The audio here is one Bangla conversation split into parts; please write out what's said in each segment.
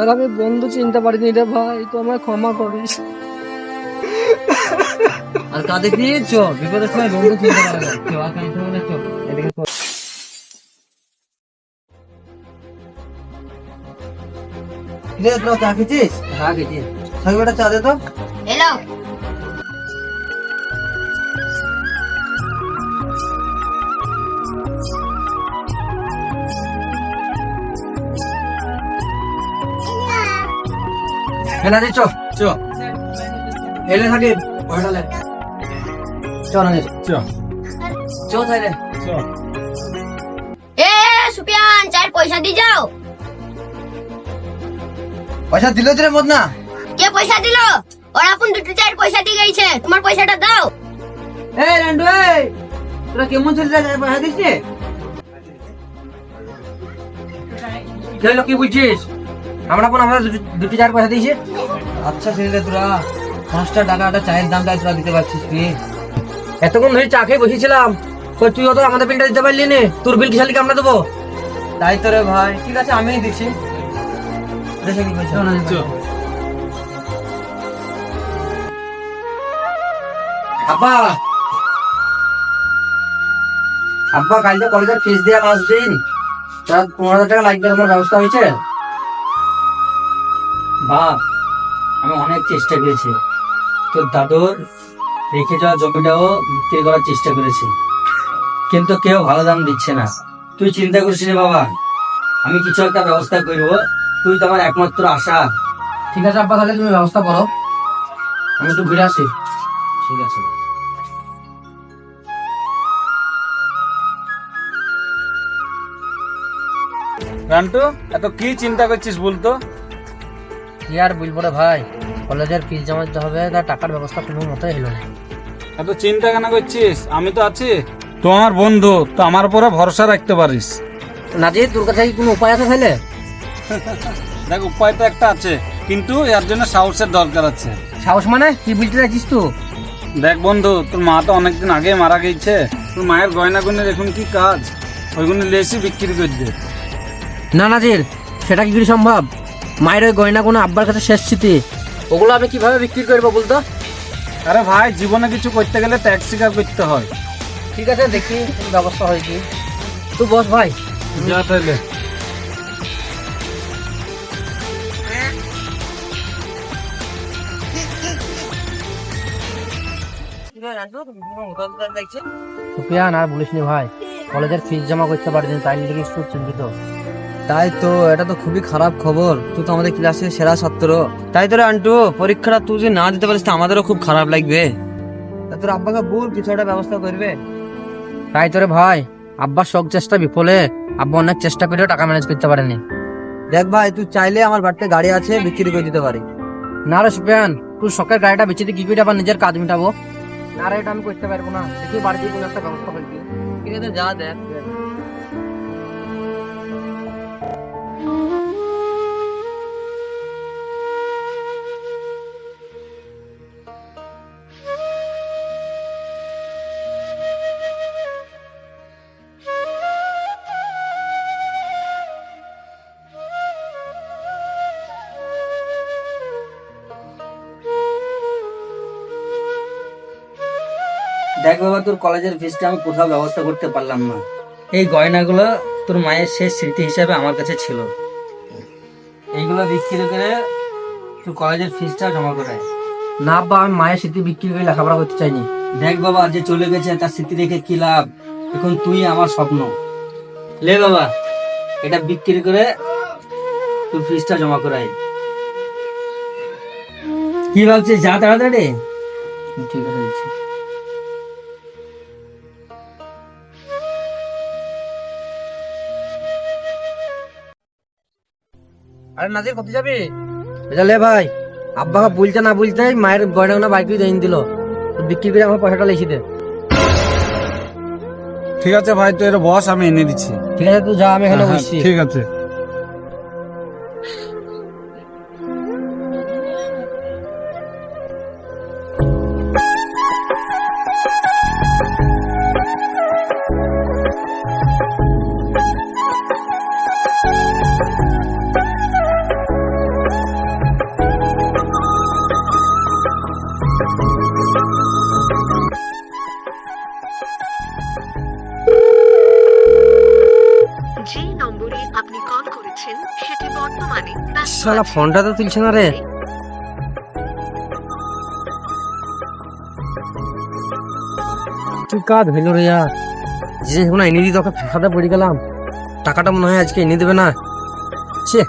আর আমি বন্ধু চিনতে পারিনি রে ভাই, তো আমায় ক্ষমা করিস। আর কাঁদে কি চো বিপদের সময় বন্ধু চিনতে পারে না। চো আর কাঁদতে হবে না, চো এদিকে চো। কিরে তোরা চা খেয়েছিস? হ্যাঁ খেয়েছি। সাকিবটা চা দে তো। এলো হেলা দে চো চো। এলে সাকিব পয়সা লে। চো না চো চো তাইলে চো। এ সুপিয়ান, চার পয়সা দি যাও। পয়সা দিল রে মত না। কে পয়সা দিল? ওর আপন দুটো চার পয়সা দিয়ে গেছে, তোমার পয়সাটা দাও। এই রান্ডু এই তোরা কেমন চলে যায় পয়সা দিছিস? তুই লোক কি বুঝছিস? আমরা দুটি চার পয়সা দিয়েছি। আচ্ছা ছেলে তোরা 5টা টাকা একটা চায়ের দামটা তোরা দিতে পারছিস কি? এতক্ষণ ধরে চা খেয়ে বসেছিলাম, তুই তো আমাদের বিলটা দিতে পারলি নে। তোর বিল কি শালিকে আমরা দেবো? তাই তো রে ভাই, ঠিক আছে আমিই দিচ্ছি। আব্বা আব্বা কাল যে কলেজের ফিস দেওয়া মাস দিন, তার 15,000 টাকা লাগবে, আমার ব্যবস্থা হয়েছে? বাপ আমি অনেক চেষ্টা করেছি, তোর দাদুর রেখে যাওয়া জমিটাও বিক্রি করার চেষ্টা করেছি, কিন্তু কেউ ভালো দাম দিচ্ছে না। তুই চিন্তা করিস না বাবা, আমি কিছু একটা ব্যবস্থা করবো, তুই তো আমার একমাত্র আশা। ঠিক আছে আব্বা, তাহলে তুমি ব্যবস্থা করো, আমি একটু ঘুরে আসি। ঠিক আছে। রান্টু এত কি চিন্তা করছিস বলতো? কি আর বলবো রে ভাই, কলেজের ফিস জমা দিতে হবে, তার টাকার ব্যবস্থা কোনো মতেই হলো না। এত চিন্তা কেন করছিস? আমি তো আছি, তো আমার বন্ধু, তো আমার উপরে ভরসা রাখতে পারিস। নাজির তোর কাছে কি কোনো উপায় আছে তাহলে? দেখ উপায় তো একটা আছে, কিন্তু এর জন্য সাহসের দরকার আছে। সাহস মানে কি বলতে চাইছিস তুই? দেখ বন্ধু, তোর মা তো অনেকদিন আগে মারা গেছে, তোর মায়ের গয়নাগুনের এখন কি কাজ? ওইগুলো লেসি বিক্রি করে দে। না নাজির, সেটা কি করে সম্ভব? মায়ের ওই গয়না কোনো আব্বার কাছে শেষ স্মৃতি, ওগুলো আমি কিভাবে বিক্রি করবো বলতো? আরে ভাই, জীবনে কিছু করতে গেলে ত্যাগ স্বীকার করতে হয়। ঠিক আছে দেখি ব্যবস্থা হয় কি। তুই বস ভাই। যা তাহলে। সুপিয়ান আর বলিস নি ভাই, কলেজের ফিস জমা করতে পারিনি, তাই লিখে খুব চিন্তিত। তাই তো, এটা তো খুবই খারাপ খবর। তুই তো আমাদের ক্লাসের সেরা ছাত্র। তাই তো রে আন্টু, পরীক্ষাটা তুই যদি না দিতে পারিস, আমাদেরও খুব খারাপ লাগবে। তোর আব্বাকে বল কিছু একটা ব্যবস্থা করবে। তাই তো রে ভাই, আব্বার সব চেষ্টা বিফলে, আব্বা অনেক চেষ্টা করেও টাকা ম্যানেজ করতে পারেনি। দেখ ভাই, তুই চাইলে আমার বাড়িতে গাড়ি আছে, বিক্রি করে দিতে পারি। না রে সুপিয়ান, তুই শখের গাড়িটা বেচে কি করে আবার নিজের কাজ মিটাবো? না রে, এটা আমি করতে পারবো না। দেখি বাড়িতে কোনো একটা ব্যবস্থা করবি। ঠিক আছে যা দেখ। দেখ বাবা, তোর কলেজের ফিসটা আমি কোথাও ব্যবস্থা করতে পারলাম না। এই গয়নাগুলো তোর মায়ের শেষ স্মৃতি হিসাবে আমার কাছে ছিল, এইগুলো বিক্রি করে তোর কলেজের ফিসটা জমা করে। না বাবা, আমি মায়ের স্মৃতি বিক্রি করে লেখাপড়া করতে চাইনি। দেখ বাবা, যে চলে গেছে তার স্মৃতি রেখে কি লাভ? এখন তুই আমার স্বপ্ন। লে বাবা, এটা বিক্রি করে তোর ফিসটা জমা করাই। কি ভাবছিস? যা তাড়াতাড়ি। ঠিক আছে দিচ্ছি। আরে নাজির, কত যাবি? লে ভাই, আব্বাকে বলতে না বলতে মায়ের গয়না বাইক দিয়ে দিল, বিক্রি করে আমার পয়সাটা লিখে দে। ঠিক আছে ভাই, তুই এর বস, আমি এনে দিচ্ছি। ঠিক আছে তুই যা, আমি এখানে হ্যাঁ, বসছি। ঠিক আছে। শালা ফোনটা তো তুলছে না রে। কি কাজ হইল রে ইয়ার, যে কোনো এনে দিই তোকে ফাঁকাতে পড়ে গেলাম, টাকাটা মনে হয় আজকে এনে দেবে না। ছে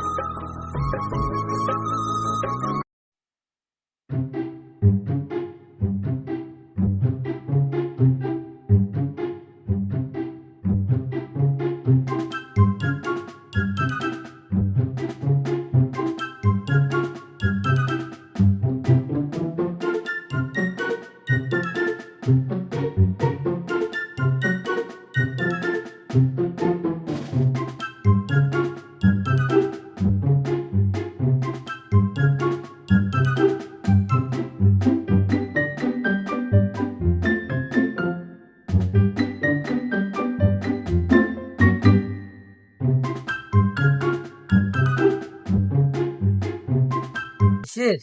শেষ,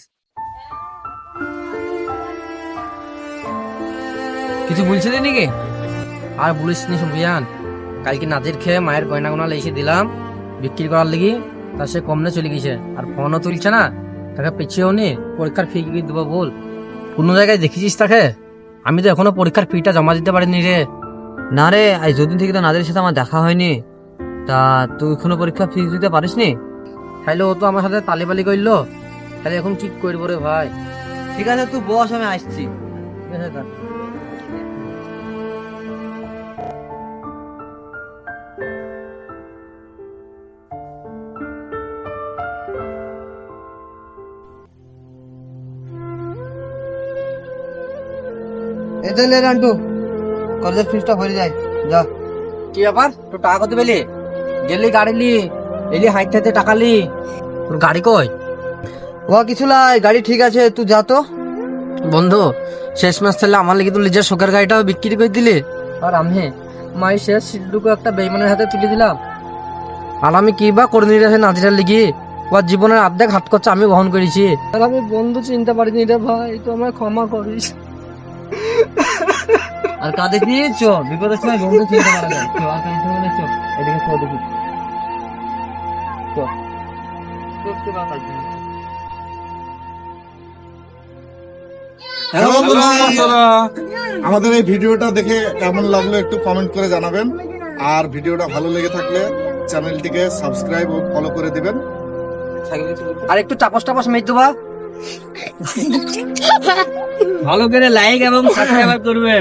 কিছু বলছিলি নাকি? আর বলিস নি সুফিয়ান, কালকে নাচের খেয়ে মায়ের গয়না গোনা এসে দিলাম বিক্রি করার লাগি, তা সে কমনে চলে গেছে আর ফোনও তুলছে না, তাকে পেছিয়েও নি। পরীক্ষার ফি কি দেবো বল? কোনো জায়গায় দেখেছিস তাকে? আমি তো এখনো পরীক্ষার ফিটা জমা দিতে পারিনি রে। না রে, আজ দুদিন থেকে তো নাদের সাথে আমার দেখা হয়নি। তা তুই এখনো পরীক্ষা ফিস দিতে পারিস নি? তাইলে ও তো আমার সাথে তালিবালি করলো, তাহলে এখন কি করবো রে ভাই? ঠিক আছে তুই বস, আমি আসছি। ঠিক আছে তা। এতে লে রান্টু, কলেজের ফিসটা ভরে যায়, যা। কি ব্যাপার, তোর টাকা কত পেলি? গেলি গাড়ি লি, এলি হাইতে হাইতে টাকা লি, তোর গাড়ি কই? ও কিছু লাই, গাড়ি ঠিক আছে, তুই যা তো। বন্ধু, শেষ মাস তাহলে আমার লেগে তুই নিজের শোকের গাড়িটাও বিক্রি করে দিলি, আর আমি মাই শেষ সিদ্ধুকে একটা বেইমানের হাতে তুলে দিলাম। আর আমি কি বা করে নিয়ে নাজিরার লিগি, ওর জীবনের অর্ধেক হাত খরচা আমি বহন করেছি। আর আমি বন্ধু চিনতে পারিনি রে ভাই, তো আমায় ক্ষমা করিস। আর কাঁদে দিয়ে চ, বিপদের সময় বন্ধু চিনতে পারা যায়। চ, আর কাঁদতে মানে চ, এদিকে চ দেখি। চ। হ্যালো বন্ধুরা, বন্ধুরা, আমাদের এই ভিডিওটা দেখে কেমন লাগলো একটু কমেন্ট করে জানাবেন। আর ভিডিওটা ভালো লেগে থাকলে চ্যানেলটিকে সাবস্ক্রাইব ও ফলো করে দিবেন। আর একটু চাপস টাপস মেয়ে দেবা, ভালো করে লাইক এবং সাবস্ক্রাইব করবে।